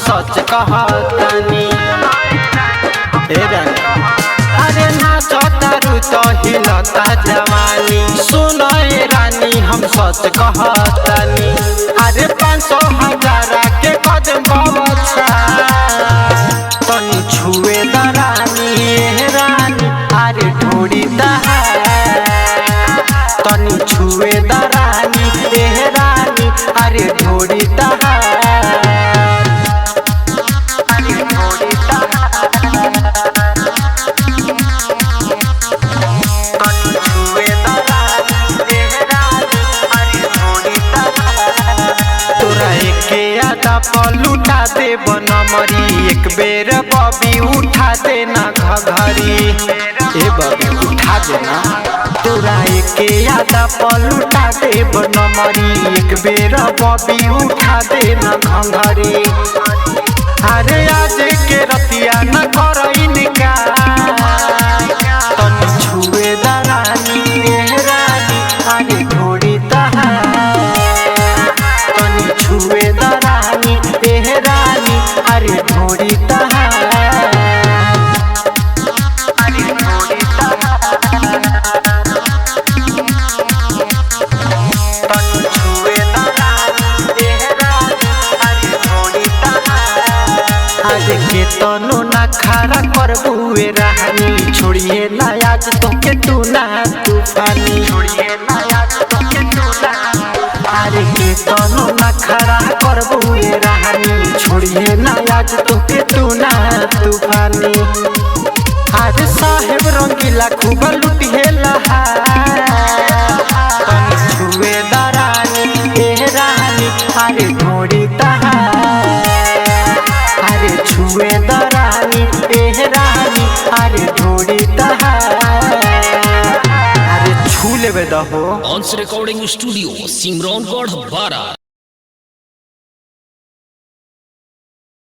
सच कहतनी। अरे नाचो तारू तो हिलता जवानी, सुनो रानी हम सच कहतनी। अरे 500 हजारा के कदम बवछा तनी छुए दरानी रानी, अरे ढोड़ी दहा तनी छुए दरानी रानी, अरे ढोड़ी दहा अरे ढोड़ी दहा तनी छुए दरानी रानी, अरे ढोड़ी दहा। तोरा एके आदा पलुटा दे बनमरी, एक बेर बबी उठा देना घघरी। ए बबी उठा देना, तोरा एके आदा पलुटा दे बनमरी, एक बेर बबी उठा देना घघरी। अरे आज के रतिया न कर इनकार, तनी छुए दरानी रानी, अरे ढोड़ी दहा तनी छुए दरानी रानी, अरे ढोड़ी दहा अरे ढोड़ी दहा तनी छुए दरानी रानी, अरे ढोड़ी दहा। आज के तनो ना खड़ा करबुए रानी, छोड़िए ना आज तोके तू ना तूफानी, छोड़िए ना आज तोके तू ना। अरे के तनो ना खड़ा करबुए रानी, छोड़िए ना आज तोके तू ना तूफानी। आज साहेब रंगीला खूब लुटिए लहा, तनी छुए दरानी रानी, अरे ढोड़ी दहा अरे छुए दरानी रानी, अरे ढोड़ी दहा अरे छू लेबे दहो। ऑन्स रिकॉर्डिंग स्टूडियो सिमरौनगढ़ 12।